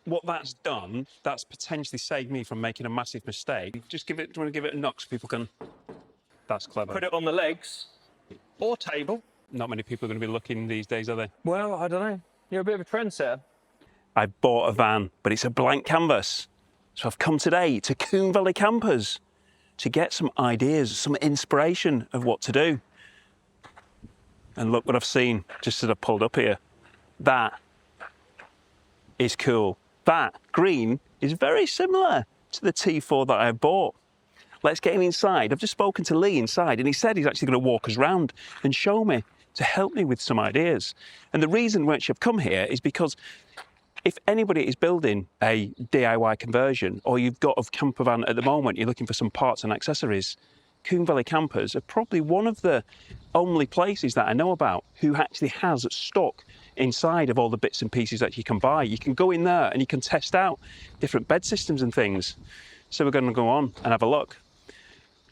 what that's done, that's potentially saved me from making a massive mistake. Just give it, do you want to give it a knock so people can... That's clever. Put it on the legs or table. Not many people are going to be looking these days, are they? Well, I don't know. You're a bit of a trendsetter. I bought a van, but it's a blank canvas. So I've come today to Combe Valley Campers to get some ideas, some inspiration of what to do. And look what I've seen just as I pulled up here. That is cool. That green is very similar to the T4 that I bought. Let's get him inside. I've just spoken to Lee inside and he said he's actually going to walk us around and show me to help me with some ideas. And the reason which I've come here is because if anybody is building a DIY conversion or you've got a campervan at the moment, you're looking for some parts and accessories, Combe Valley Campers are probably one of the only places that I know about who actually has stock inside of all the bits and pieces that you can buy. You can go in there and you can test out different bed systems and things. So we're going to go on and have a look.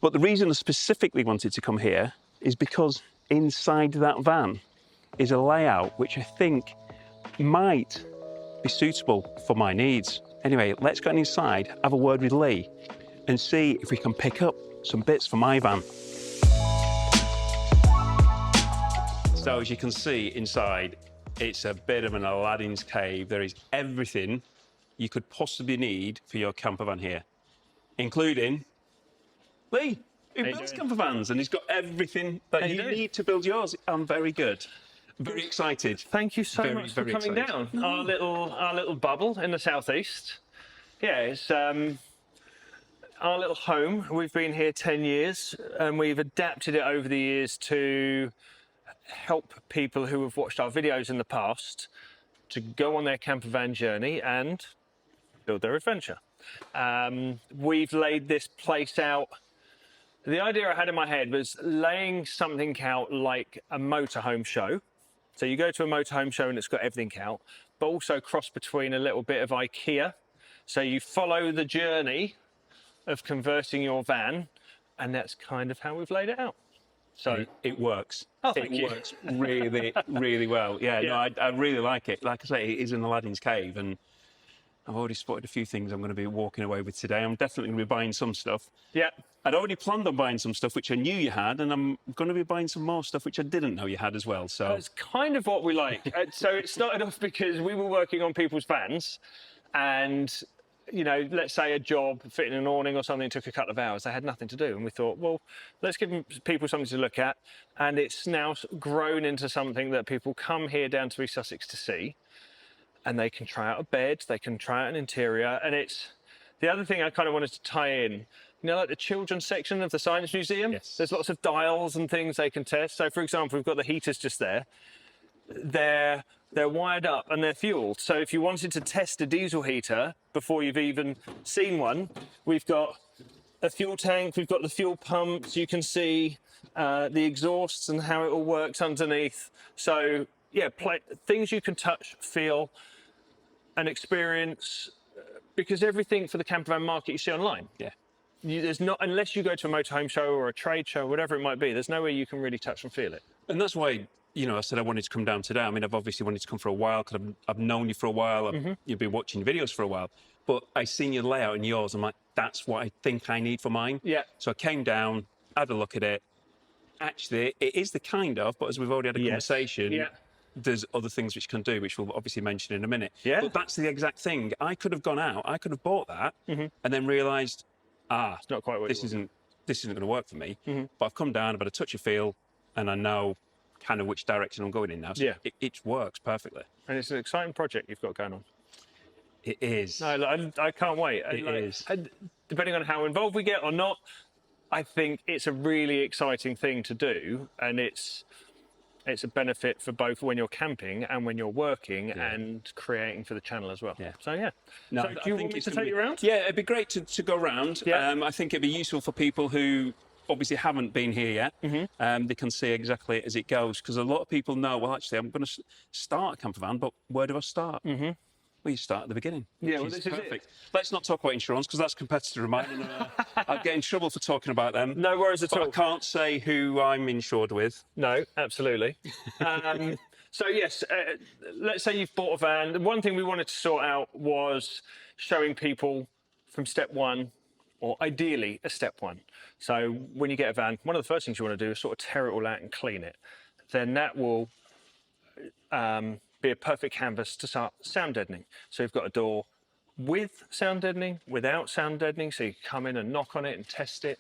But the reason I specifically wanted to come here is because inside that van is a layout which I think might be suitable for my needs. Anyway, let's go inside, have a word with Lee and see if we can pick up some bits for my van. So as you can see inside, it's a bit of an Aladdin's cave. There is everything you could possibly need for your camper van here, including Lee, who builds camper vans, and he's got everything that you need to build yours. I'm very good. Very excited. Thank you so much for coming down. Our little bubble in the southeast. Yeah, it's our little home. We've been here 10 years and we've adapted it over the years to help people who have watched our videos in the past to go on their camper van journey and build their adventure. We've laid this place out. The idea I had in my head was laying something out like a motorhome show. So you go to a motorhome show and it's got everything out, but also cross between a little bit of IKEA. So you follow the journey of converting your van, and that's kind of how we've laid it out. So it works. Oh, thank you. It works really, really well. Yeah, no, I really like it. Like I say, it is in Aladdin's cave, and I've already spotted a few things I'm going to be walking away with today. I'm definitely going to be buying some stuff. Yeah. I'd already planned on buying some stuff which I knew you had, and I'm going to be buying some more stuff which I didn't know you had as well. So that's kind of what we like. So it started off because we were working on people's vans, and you know, let's say a job fitting an awning or something took a couple of hours. They had nothing to do, and we thought, well, let's give people something to look at. And it's now grown into something that people come here down to East Sussex to see, and they can try out a bed, they can try out an interior, and it's the other thing I kind of wanted to tie in. You know, like the children's section of the Science Museum? Yes. There's lots of dials and things they can test. So, for example, we've got the heaters just there. They're wired up and they're fueled. So if you wanted to test a diesel heater before you've even seen one, we've got a fuel tank, we've got the fuel pumps, you can see the exhausts and how it all works underneath. So, yeah, things you can touch, feel, and experience, because everything for the campervan market you see online. yeah. There's not, unless you go to a motorhome show or a trade show, whatever it might be, there's no way you can really touch and feel it. And that's why, you know, I said I wanted to come down today. I mean, I've obviously wanted to come for a while because I've known you for a while. You've been watching videos for a while. But I seen your layout and yours. I'm like, that's what I think I need for mine. Yeah. So I came down, had a look at it. Actually, it is the kind of, but as we've already had a conversation, there's other things which you can do, which we'll obviously mention in a minute. Yeah. But that's the exact thing. I could have gone out, I could have bought that and then realised, it's not quite what this isn't going to work for me. But I've come down, I've had a touch of feel, and I know kind of which direction I'm going in now. So it works perfectly. And it's an exciting project you've got going on. It is. No, I can't wait. It is. And depending on how involved we get or not, I think it's a really exciting thing to do, and it's a benefit for both when you're camping and when you're working and creating for the channel as well. Yeah. So yeah. No, so do you want me to take you around? Yeah, it'd be great to go around. Yeah. I think it'd be useful for people who obviously haven't been here yet. They can see exactly as it goes, because a lot of people know, well, actually, I'm going to start a camper van, but where do I start? Well, you start at the beginning. Yeah, well, this is perfect. Let's not talk about insurance, because that's competitor of mine, and I'll get in trouble for talking about them. No worries at all. I can't say who I'm insured with. No, absolutely. So yes, let's say you've bought a van. The one thing we wanted to sort out was showing people from step one, or ideally a step one. So when you get a van, one of the first things you want to do is sort of tear it all out and clean it. Then that will be a perfect canvas to start sound deadening. So you've got a door with sound deadening, without sound deadening, so you can come in and knock on it and test it.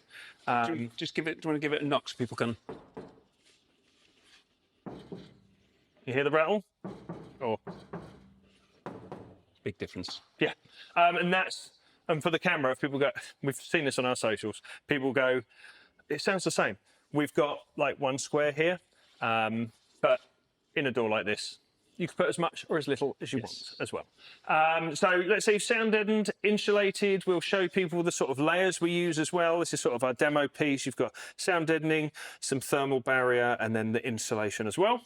Just give it. Do you want to give it a knock so people can? You hear the rattle? Or Big difference. yeah, and for the camera, if people go, we've seen this on our socials. People go, it sounds the same. We've got like one square here, but in a door like this, you can put as much or as little as you want as well. So let's say you've sound deadened, insulated. We'll show people the sort of layers we use as well. This is sort of our demo piece. You've got sound deadening, some thermal barrier, and then the insulation as well.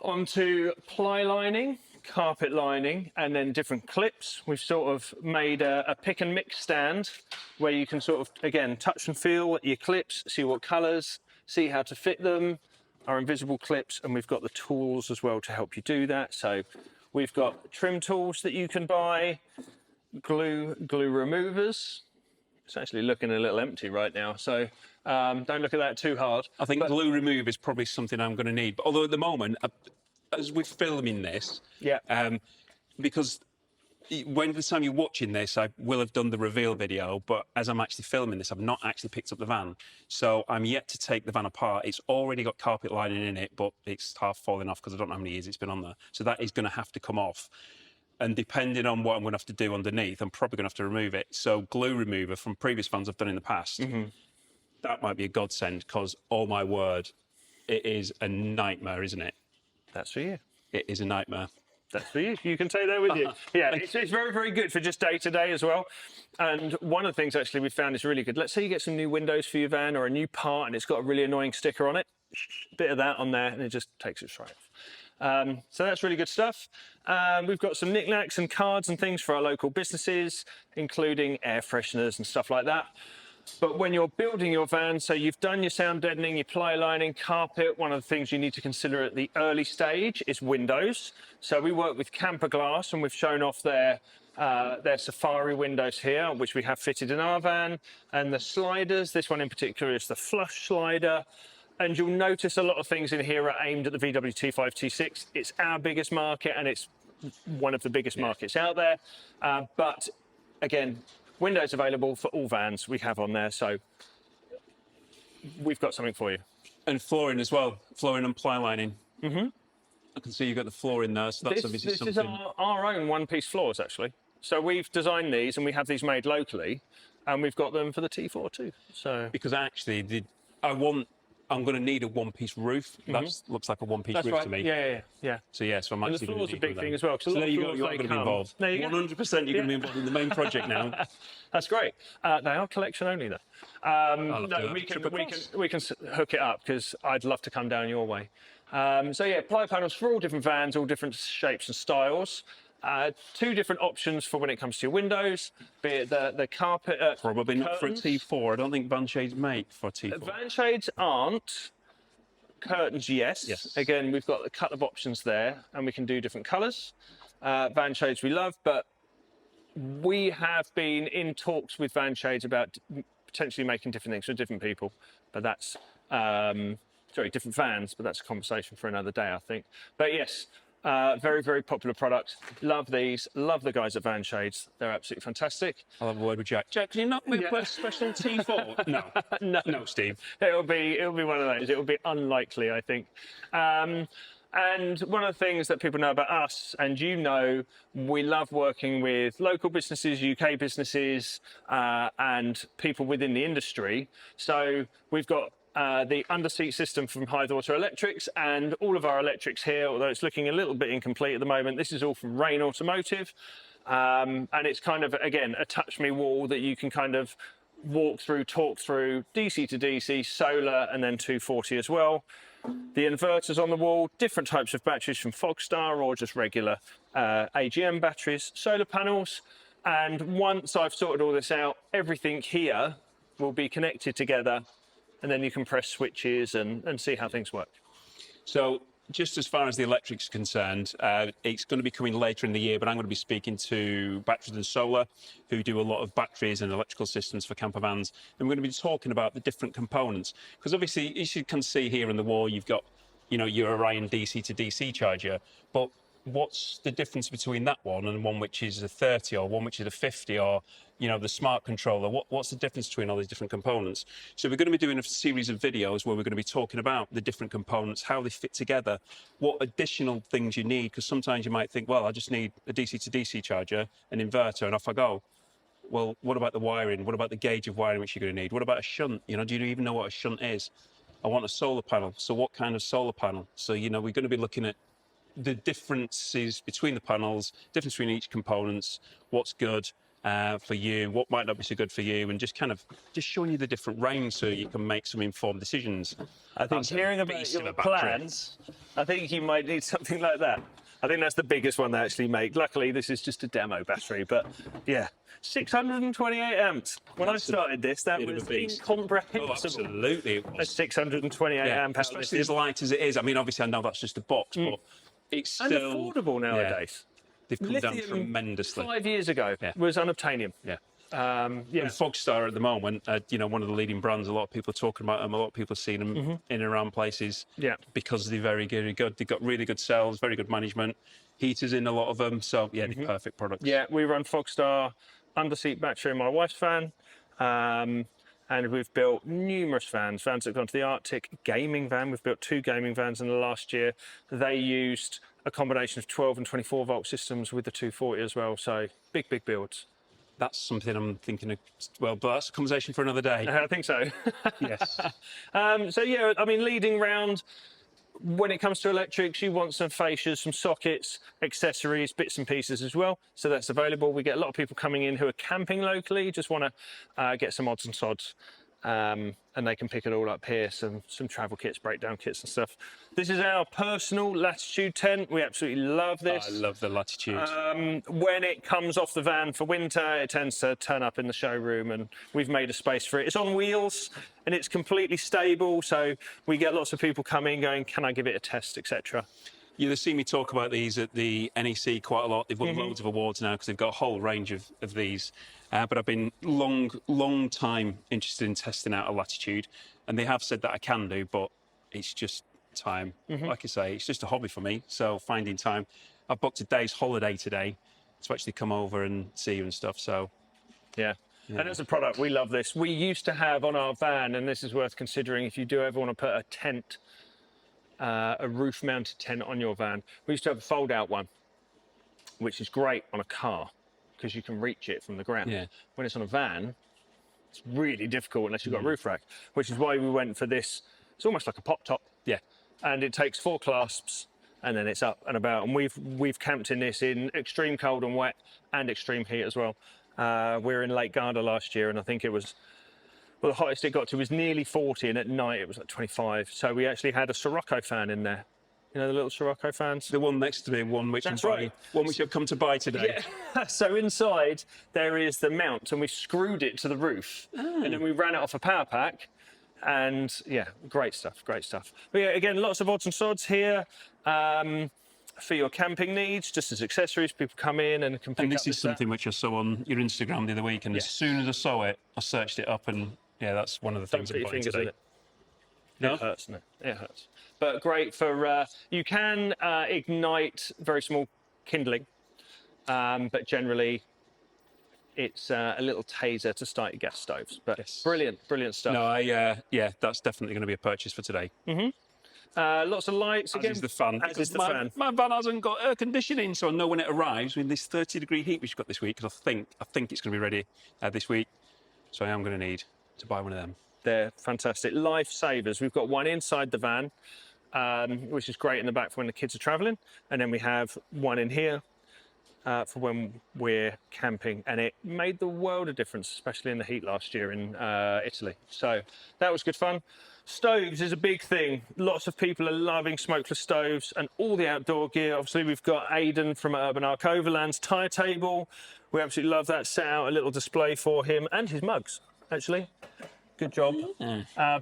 Onto ply lining, carpet lining, and then different clips. We've sort of made a pick and mix stand where you can sort of, again, touch and feel your clips, see what colours, see how to fit them, our invisible clips, and we've got the tools as well to help you do that. So we've got trim tools that you can buy, glue removers. It's actually looking a little empty right now, so don't look at that too hard. I think glue remove is probably something I'm going to need. But although at the moment, as we're filming this, because when the time you're watching this, I will have done the reveal video, but as I'm actually filming this, I've not actually picked up the van. So I'm yet to take the van apart. It's already got carpet lining in it, but it's half falling off because I don't know how many years it's been on there. So that is going to have to come off. And depending on what I'm going to have to do underneath, I'm probably going to have to remove it. So glue remover from previous vans I've done in the past, that might be a godsend because, oh my word, it is a nightmare, isn't it? That's for you. It is a nightmare. That's for you. You can take that with you. Yeah, it's very, very good for just day to day as well. And one of the things actually we found is really good. Let's say you get some new windows for your van or a new part and it's got a really annoying sticker on it. Bit of that on there and it just takes it straight off. So that's really good stuff. We've got some knickknacks and cards and things for our local businesses, including air fresheners and stuff like that. But when you're building your van, so you've done your sound deadening, your ply lining, carpet, one of the things you need to consider at the early stage is windows. So we work with Camper Glass and we've shown off their Safari windows here, which we have fitted in our van. And the sliders, this one in particular is the flush slider. And you'll notice a lot of things in here are aimed at the VW T5, T6. It's our biggest market and it's one of the biggest markets out there. But again, windows available for all vans we have on there, so we've got something for you. And flooring as well, flooring and ply lining. I can see you've got the floor in there, so that's obviously something. This is our own one-piece floors, actually. So we've designed these and we have these made locally, and we've got them for the T4 too. So because actually, I'm going to need a one-piece roof. That looks like a one-piece roof to me. Yeah. So yeah, so I'm And actually the going to floor's a big thing as well. So there you go. You're going to be involved. 100%. You're going to be involved in the main project now. That's great. They are collection only though. No, we can hook it up because I'd love to come down your way. So yeah, ply panels for all different vans, all different shapes and styles. Two different options for when it comes to your windows, be it the carpet. Probably not curtains. for a T4. I don't think van shades make for a T4. Van shades aren't. Curtains, yes. Again, we've got a couple of options there, and we can do different colours. Van shades we love, but we have been in talks with van shades about potentially making different things for different people. But that's different vans. But that's a conversation for another day, I think. But yes. Very, very popular product. Love these. Love the guys at Van Shades. They're absolutely fantastic. I'll have a word with Jack. Jack, can you not make a special T4? No, Steve. It'll be one of those. It'll be unlikely, I think. And one of the things that people know about us, and you know, we love working with local businesses, UK businesses, and people within the industry. So we've got the underseat system from Highwater Electrics, and all of our electrics here, although it's looking a little bit incomplete at the moment, this is all from Rain Automotive. And it's kind of, again, a touch me wall that you can kind of walk through, talk through, DC to DC, solar, and then 240 as well. The inverters on the wall, different types of batteries from Fogstar or just regular AGM batteries, solar panels. And once I've sorted all this out, everything here will be connected together, and then you can press switches and see how things work. So just as far as the electric's concerned, it's going to be coming later in the year, but I'm going to be speaking to Batteries and Solar, who do a lot of batteries and electrical systems for camper vans. And we're going to be talking about the different components. Because obviously, as you can see here on the wall, you've got, you know, your Orion DC to DC charger. But what's the difference between that one and one which is a 30 or one which is a 50 or, you know, the smart controller? What's the difference between all these different components? So we're going to be doing a series of videos where we're going to be talking about the different components, how they fit together, what additional things you need, because sometimes you might think, well, I just need a DC to DC charger, an inverter, and off I go. Well, what about the wiring? What about the gauge of wiring which you're going to need? What about a shunt? You know, do you even know what a shunt is? I want a solar panel. So what kind of solar panel? So, you know, we're going to be looking at the differences between the panels, difference between each components, what's good for you, what might not be so good for you, and just kind of showing you the different range so you can make some informed decisions. I think hearing about your plans, I think you might need something like that. I think that's the biggest one they actually make. Luckily, this is just a demo battery, but yeah, 628 amps. When I started this, that was incomprehensible. Oh, absolutely, it was. A 628 amp. Especially as light as it is. I mean, obviously, I know that's just a box, but it's still and affordable nowadays. They've come down tremendously. 5 years ago was unobtainium. And Fogstar at the moment, you know, one of the leading brands. A lot of people are talking about them. A lot of people have seen them in and around places. Because they're very good. They've got really good cells, very good management, heaters in a lot of them. So yeah, they're perfect products. Yeah, we run Fogstar under-seat battery in my wife's van. And we've built numerous vans that have gone to the Arctic. Gaming van, we've built 2 gaming vans in the last year. They used a combination of 12 and 24 volt systems with the 240 as well. So big builds. That's something I'm thinking of, well, but that's a conversation for another day. I think so. Yes. So yeah, I mean, leading round, when it comes to electrics, you want some fascias, some sockets, accessories, bits and pieces as well. So that's available. We get a lot of people coming in who are camping locally, just want to get some odds and sods. And they can pick it all up here, some travel kits, breakdown kits and stuff. This is our personal Latitude tent. We absolutely love this. I love the Latitude. When it comes off the van for winter, it tends to turn up in the showroom, and we've made a space for it. It's on wheels and it's completely stable, so we get lots of people coming going, can I give it a test, etc. You'll see me talk about these at the NEC quite a lot. They've won loads of awards now because they've got a whole range of these. But I've been long time interested in testing out a Latitude, and they have said that I can do, but it's just time. Like I say, it's just a hobby for me, so finding time. I've booked a day's holiday today to actually come over and see you and stuff, so. Yeah. And as a product, we love this. We used to have on our van, and this is worth considering if you do ever want to put a tent, a roof-mounted tent on your van. We used to have a fold-out one, which is great on a car because you can reach it from the ground. When it's on a van, it's really difficult unless you've got a roof rack, which is why we went for this. It's almost like a pop top. And it takes 4 clasps, and then it's up and about. And we've camped in this in extreme cold and wet and extreme heat as well. We were in Lake Garda last year, and I think it was, well, the hottest it got to was nearly 40, and at night it was like 25. So we actually had a Sirocco fan in there. You know the little Sirocco fans? The one next to me, one which I've come to buy today. Yeah. So inside there is the mount, and we screwed it to the roof, and then we ran it off a power pack. And yeah, great stuff. But yeah, again, lots of odds and sods here for your camping needs, just as accessories. People come in and can pick up. And this is something which I saw on your Instagram the other week, and as soon as I saw it, I searched it up, and yeah, that's one of the things I'm buying today. No? It hurts, no? It hurts. But great for, you can ignite very small kindling, but generally it's a little taser to start your gas stoves. But brilliant stuff. No, yeah, that's definitely going to be a purchase for today. Lots of lights again. As is the fan. As is the fan. My van hasn't got air conditioning, so I know when it arrives, with this 30-degree heat we've got this week, because I think it's going to be ready this week. So I am going to need to buy one of them. They're fantastic. Lifesavers. We've got one inside the van, which is great in the back for when the kids are traveling. And then we have one in here for when we're camping. And it made the world of difference, especially in the heat last year in Italy. So that was good fun. Stoves is a big thing. Lots of people are loving smokeless stoves and all the outdoor gear. Obviously, we've got Aidan from Urban Arc Overland's tire table. We absolutely love that. Set out a little display for him and his mugs, actually. Good job.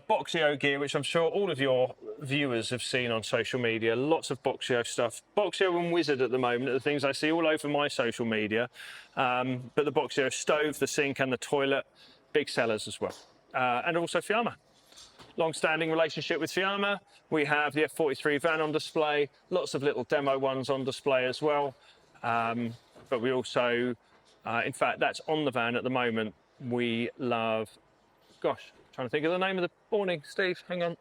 Boxio gear, which I'm sure all of your viewers have seen on social media. Lots of Boxio stuff. Boxio and Wizard at the moment are the things I see all over my social media. But the Boxio stove, the sink and the toilet, big sellers as well. And also Fiamma. Long-standing relationship with Fiamma. We have the F43 van on display. Lots of little demo ones on display as well. But we also, in fact, that's on the van at the moment. We love... Gosh, trying to think of the name of the awning, Steve, hang on.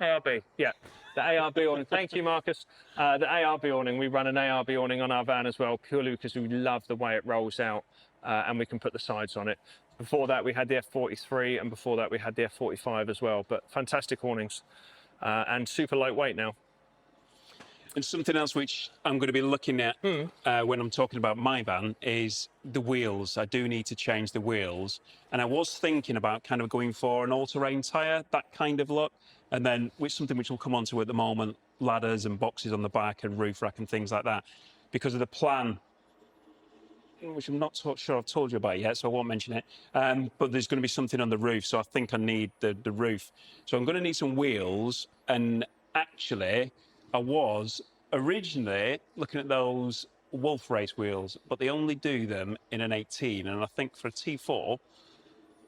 ARB, yeah, the ARB awning. Thank you, Marcus. The ARB awning, we run an ARB awning on our van as well, purely because we love the way it rolls out and we can put the sides on it. Before that, we had the F43 and before that, we had the F45 as well, but fantastic awnings and super lightweight now. And something else which I'm going to be looking at when I'm talking about my van is the wheels. I do need to change the wheels. And I was thinking about kind of going for an all-terrain tyre, that kind of look. And then with something which we'll come on to at the moment, ladders and boxes on the back and roof rack and things like that. Because of the plan, which I'm not sure I've told you about yet, so I won't mention it. But there's going to be something on the roof, so I think I need the roof. So I'm going to need some wheels. And actually... I was originally looking at those Wolf race wheels, but they only do them in an 18. And I think for a T4,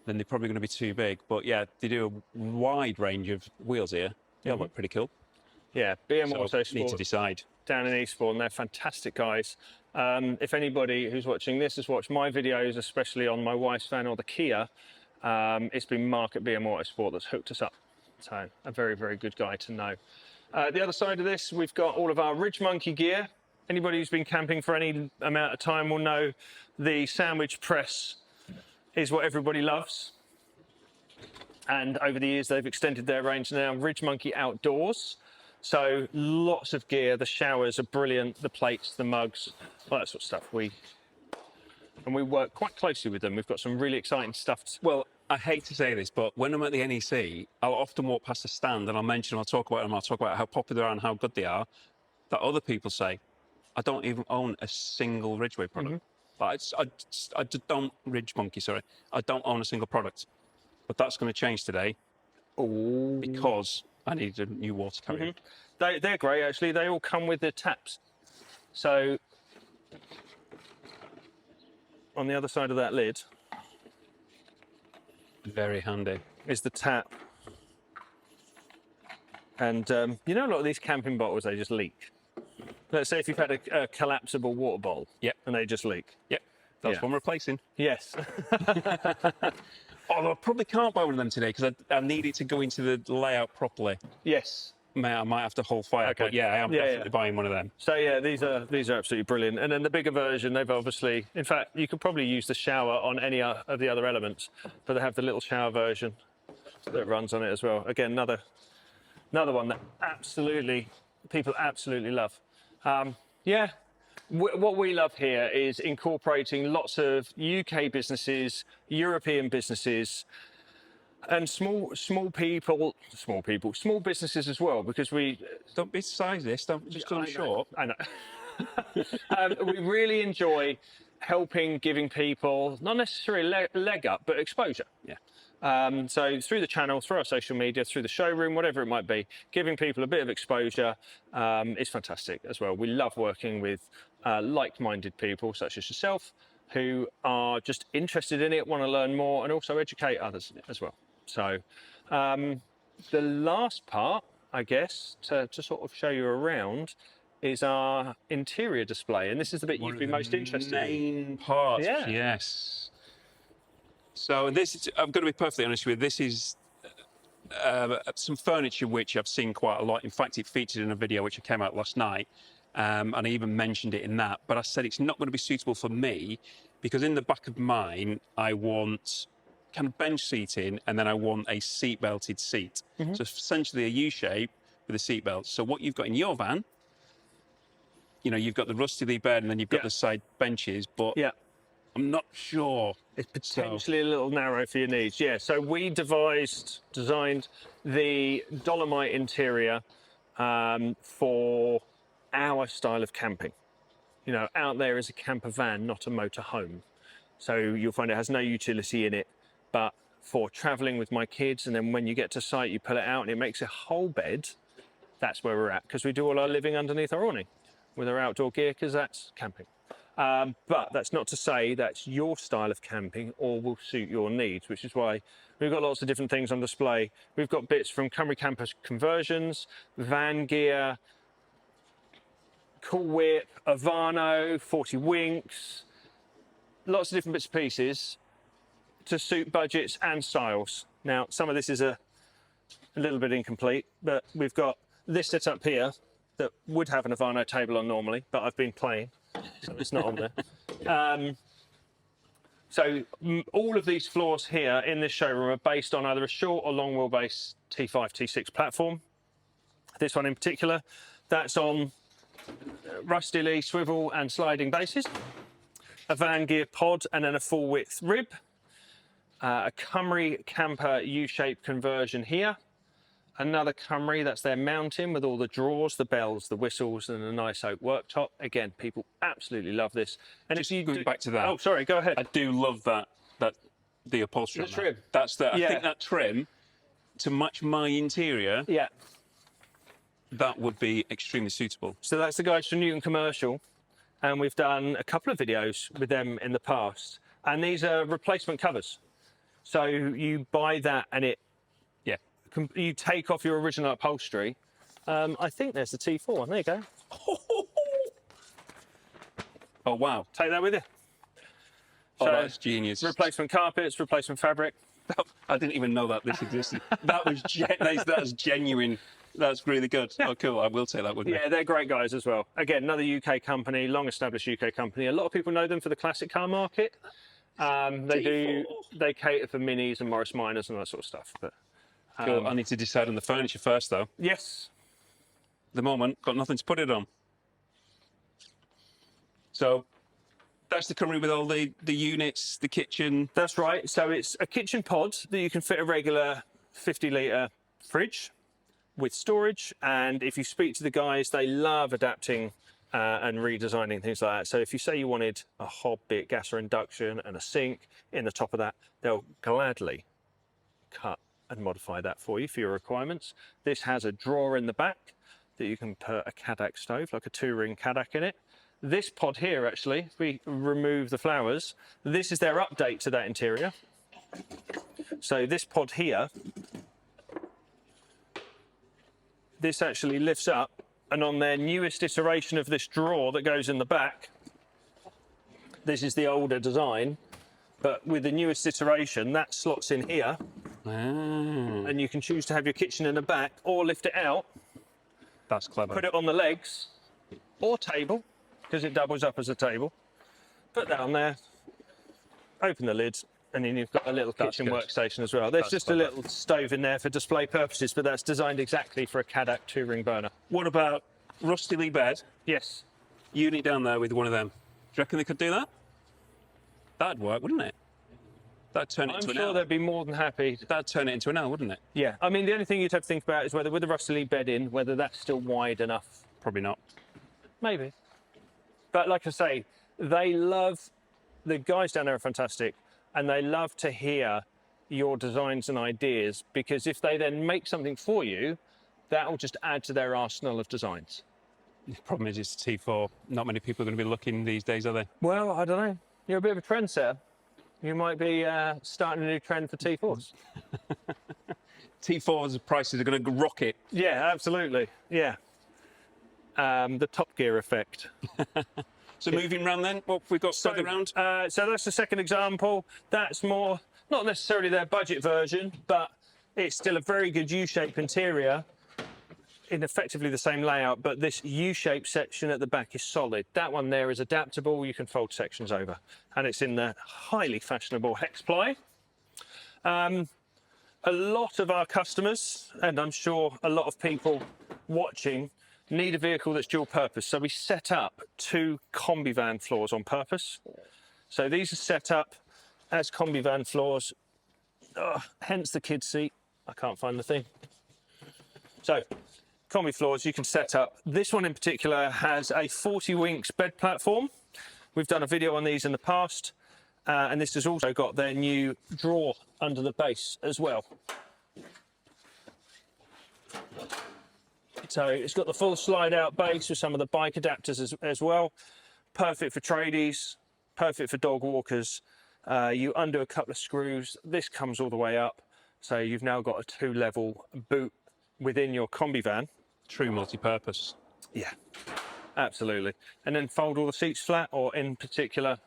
then they're probably going to be too big. But yeah, they do a wide range of wheels here. They all look pretty cool. Yeah, BM Auto Sport. Need to decide. Down in Eastbourne, they're fantastic guys. If anybody who's watching this has watched my videos, especially on my wife's van or the Kia, it's been Mark at BM Auto Sport that's hooked us up. So a very, very good guy to know. The other side of this, we've got all of our Ridge Monkey gear. Anybody who's been camping for any amount of time will know the sandwich press is what everybody loves. And over the years, they've extended their range now. Ridge Monkey Outdoors. So lots of gear. The showers are brilliant. The plates, the mugs, all that sort of stuff. And we work quite closely with them. We've got some really exciting stuff. Well, I hate to say this, but when I'm at the NEC, I'll often walk past a stand and I'll talk about them, I'll talk about how popular they are and how good they are, that other people say, I don't even own a single Ridgeway product. Like, I don't, Ridge Monkey, sorry. I don't own a single product. But that's going to change today because I need a new water carrier. They're great, actually. They all come with the taps. So on the other side of that lid, very handy, is the tap. And you know, a lot of these camping bottles, they just leak. Let's say if you've had a collapsible water bottle, and they just leak. That's one replacing. Yes. Although I probably can't buy one of them today because I need it to go into the layout properly. Yes. I might have to hold fire, but yeah, I am definitely buying one of them. So yeah, these are absolutely brilliant. And then the bigger version, they've obviously, in fact, you could probably use the shower on any of the other elements, but they have the little shower version that runs on it as well. Again, another one that people absolutely love. What we love here is incorporating lots of UK businesses, European businesses, and small businesses as well, because we don't be sizist, don't just cut them short. I know. We really enjoy helping, giving people not necessarily leg up, but exposure. So through the channel, through our social media, through the showroom, whatever it might be, giving people a bit of exposure is fantastic as well. We love working with like-minded people such as yourself, who are just interested in it, want to learn more, and also educate others as well. So the last part, I guess, to sort of show you around is our interior display. And this is the bit you'd be most interested in. Main part, yes. So this, I'm going to be perfectly honest with you, this is some furniture which I've seen quite a lot. In fact, it featured in a video which came out last night, and I even mentioned it in that. But I said it's not going to be suitable for me because in the back of mine, I want kind of bench seating, and then I want a seat-belted seat. So essentially a U-shape with a seat belt. So what you've got in your van, you know, you've got the rusty lee bed and then you've got the side benches, but I'm not sure. It's potentially a little narrow for your needs. Yeah, so we designed the Dolomite interior for our style of camping. You know, out there is a camper van, not a motor home. So you'll find it has no utility in it, but for traveling with my kids, and then when you get to site, you pull it out and it makes a whole bed. That's where we're at, because we do all our living underneath our awning with our outdoor gear, because that's camping. But that's not to say that's your style of camping or will suit your needs, which is why we've got lots of different things on display. We've got bits from Combe Valley Campers conversions, van gear, Cool Whip, Avano, 40 Winks, lots of different bits and pieces to suit budgets and styles. Now, some of this is a little bit incomplete, but we've got this set up here that would have an Avano table on normally, but I've been playing, so it's not on there. So all of these floors here in this showroom are based on either a short or long wheelbase T5, T6 platform. This one in particular, that's on Rusty Lee swivel and sliding bases, a van gear pod, and then a full width rib, a Camry camper U-shape conversion here, another Camry, that's their mountain with all the drawers, the bells, the whistles, and a nice oak worktop. Again, people absolutely love this. And just going back to that. Oh, sorry, go ahead. I do love the upholstery. The trim. That's I think that trim to match my interior. Yeah. That would be extremely suitable. So that's the guys from Newton Commercial, and we've done a couple of videos with them in the past. And these are replacement covers. So you buy that and you take off your original upholstery. I think there's the T4 one. There you go. Oh, wow. Take that with you. Oh, So, that's genius. Replacement carpets, replacement fabric. I didn't even know that this existed. That's genuine. That's really good. Yeah. Oh, cool. I will take that with me. Yeah, they're great guys as well. Again, another UK company, long-established UK company. A lot of people know them for the classic car market. They cater for minis and Morris Minors and that sort of stuff. But cool. I need to decide on the furniture first, though. Yes. At the moment, got nothing to put it on. So that's the Camry with all the units, the kitchen. That's right. So it's a kitchen pod that you can fit a regular 50-litre fridge with storage. And if you speak to the guys, they love adapting and redesigning things like that. So if you say you wanted a hob, be it gas or induction, and a sink in the top of that, they'll gladly cut and modify that for you for your requirements. This has a drawer in the back that you can put a Cadak stove, like a 2-ring Cadak in it. This pod here, actually, if we remove the flowers, this is their update to that interior. So this pod here, this actually lifts up, and on their newest iteration of this drawer that goes in the back, this is the older design, but with the newest iteration, that slots in here. And you can choose to have your kitchen in the back or lift it out. That's clever. Put it on the legs or table, because it doubles up as a table. Put that on there, open the lid, and then you've got a little kitchen workstation as well. There's just a little stove in there for display purposes, but that's designed exactly for a Cadak 2-ring burner. What about Rusty Lee bed? Yes. Unit down there with one of them. Do you reckon they could do that? That'd work, wouldn't it? That'd turn it into an L. I'm sure they'd be more than happy. That'd turn it into an L, wouldn't it? Yeah. I mean, the only thing you'd have to think about is whether with the Rusty Lee bed in, whether that's still wide enough. Probably not. Maybe. But like I say, they love, the guys down there are fantastic, and they love to hear your designs and ideas, because if they then make something for you, that will just add to their arsenal of designs. The problem is it's T4. Not many people are going to be looking these days, are they? Well, I don't know. You're a bit of a trendsetter. You might be starting a new trend for T4s. T4's prices are going to rocket. Yeah, absolutely. Yeah. The Top Gear effect. So moving round then, what have we got further round? So that's the second example. That's more, not necessarily their budget version, but it's still a very good U-shaped interior in effectively the same layout, but this U-shaped section at the back is solid. That one there is adaptable. You can fold sections over, and it's in the highly fashionable hex ply. A lot of our customers, and I'm sure a lot of people watching, need a vehicle that's dual purpose. So we set up 2 combi van floors on purpose. So these are set up as combi van floors, hence the kids seat. I can't find the thing. So combi floors you can set up. This one in particular has a 40 winks bed platform. We've done a video on these in the past. and this has also got their new drawer under the base as well. So it's got the full slide out base with some of the bike adapters as well. Perfect for tradies, perfect for dog walkers. You undo a couple of screws, this comes all the way up. So you've now got a 2-level boot within your combi van. True multi-purpose. Yeah, absolutely. And then fold all the seats flat, or in particular,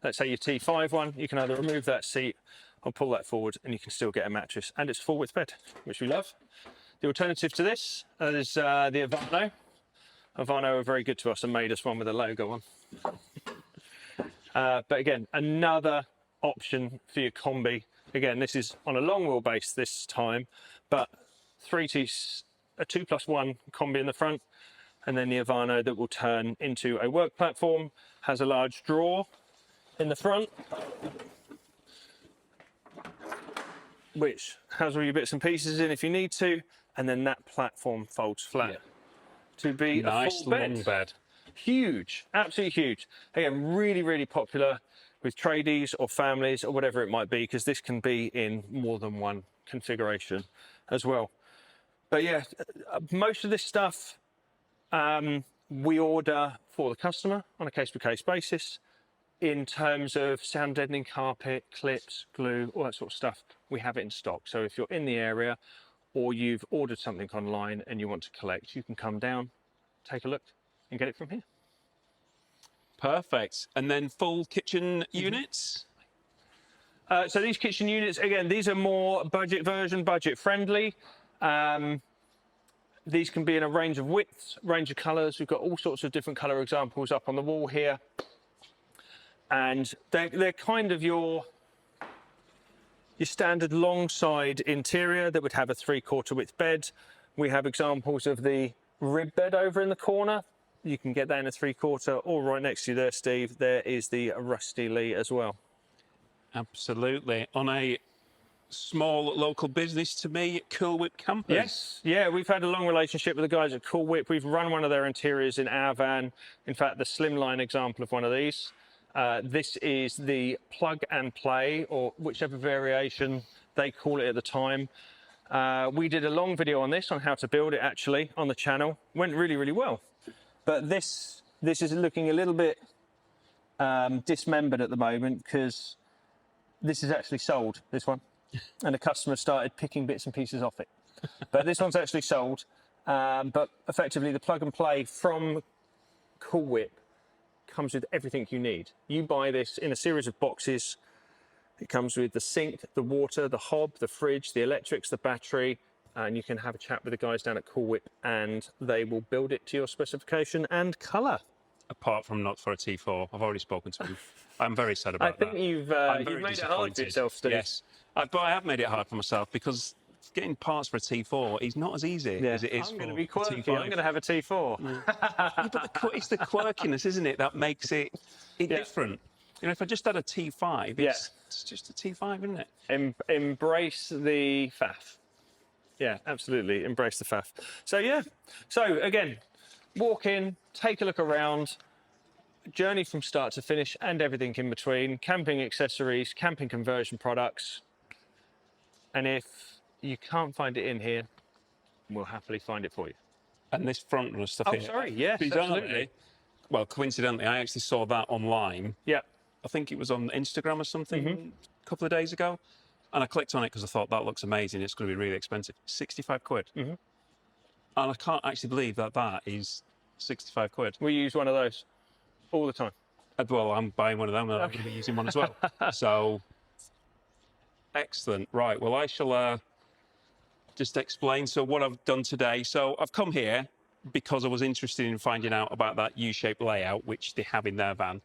let's say your T5 one, you can either remove that seat or pull that forward and you can still get a mattress, and it's full width bed, which we love. The alternative to this is the Avano. Avano are very good to us and made us one with a logo on. But again, another option for your combi. Again, this is on a long wheelbase this time, but a 2+1 combi in the front, and then the Avano that will turn into a work platform, has a large drawer in the front, which has all your bits and pieces in if you need to, and then that platform folds flat to be nice a full long bed. Huge, absolutely huge. Again, really, really popular with tradies or families or whatever it might be, because this can be in more than one configuration as well. But yeah, most of this stuff we order for the customer on a case-by-case basis. In terms of sound deadening carpet, clips, glue, all that sort of stuff, we have it in stock. So if you're in the area or you've ordered something online and you want to collect, you can come down, take a look and get it from here. Perfect. And then full kitchen units? So these kitchen units, again, these are more budget version, budget friendly. These can be in a range of widths, range of colours. We've got all sorts of different colour examples up on the wall here. And they're kind of your standard long side interior that would have a 3/4 width bed. We have examples of the rib bed over in the corner. You can get that in a 3/4, or right next to you there, Steve, there is the Rusty Lee as well. Absolutely. On a small local business to me, Cool Whip Campers. Yes, yeah, we've had a long relationship with the guys at Cool Whip. We've run one of their interiors in our van. In fact, the slimline example of one of these. This is the plug and play, or whichever variation they call it at the time. We did a long video on this, on how to build it actually, on the channel. Went really, really well. But this is looking a little bit dismembered at the moment, because this is actually sold, this one. And the customer started picking bits and pieces off it. But this one's actually sold. But effectively, the plug and play from Cool Whip comes with everything you need. You buy this in a series of boxes. It comes with the sink, the water, the hob, the fridge, the electrics, the battery, and you can have a chat with the guys down at Cool Whip and they will build it to your specification and colour. Apart from not for a T4, I've already spoken to him. I'm very sad about that. I think you've made it hard for yourself, Steve. Yes, but I have made it hard for myself, because getting parts for a T4 is not as easy as it is for a T5. I'm going to be quirky. I'm going to have a T4. Yeah, but it's the quirkiness, isn't it, that makes it different. You know, if I just had a T5, it's just a T5, isn't it? Embrace the faff. Yeah, absolutely. Embrace the faff. So, yeah. So, again, walk in, take a look around, journey from start to finish and everything in between, camping accessories, camping conversion products. And if you can't find it in here, we'll happily find it for you. And this front runner stuff here. Oh, sorry, yes, absolutely. Well, coincidentally, I actually saw that online. Yeah. I think it was on Instagram or something a couple of days ago. And I clicked on it because I thought that looks amazing. It's going to be really expensive. 65 quid. And I can't actually believe that that is 65 quid. We use one of those all the time. Well, I'm buying one of them and I'm going to be using one as well. So, excellent. Right, well, I shall just explain. So what I've done today. So I've come here because I was interested in finding out about that U-shaped layout, which they have in their van.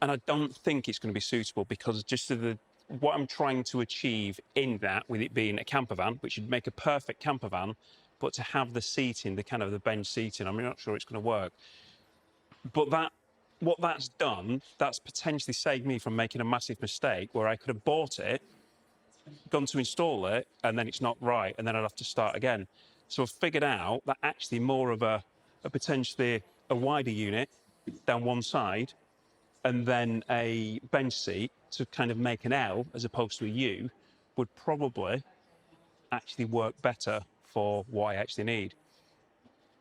And I don't think it's going to be suitable, because just of what I'm trying to achieve in that, with it being a camper van, which would make a perfect camper van, but to have the seating, the kind of the bench seating, I'm not sure it's going to work. But what that's done, that's potentially saved me from making a massive mistake where I could have bought it, gone to install it, and then it's not right, and then I'd have to start again. So I've figured out that actually more of a potentially a wider unit down one side and then a bench seat to kind of make an L as opposed to a U would probably actually work better for what I actually need.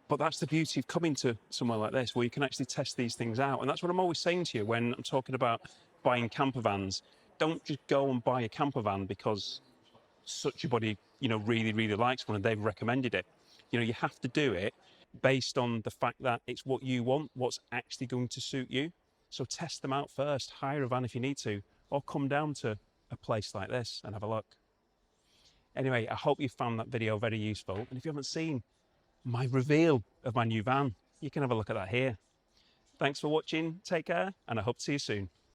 But that's the beauty of coming to somewhere like this, where you can actually test these things out. And that's what I'm always saying to you when I'm talking about buying camper vans. Don't just go and buy a camper van because such a body, really, really likes one and they've recommended it. You have to do it based on the fact that it's what you want, what's actually going to suit you. So test them out first, hire a van if you need to, or come down to a place like this and have a look. Anyway, I hope you found that video very useful. And if you haven't seen my reveal of my new van, you can have a look at that here. Thanks for watching, take care, and I hope to see you soon.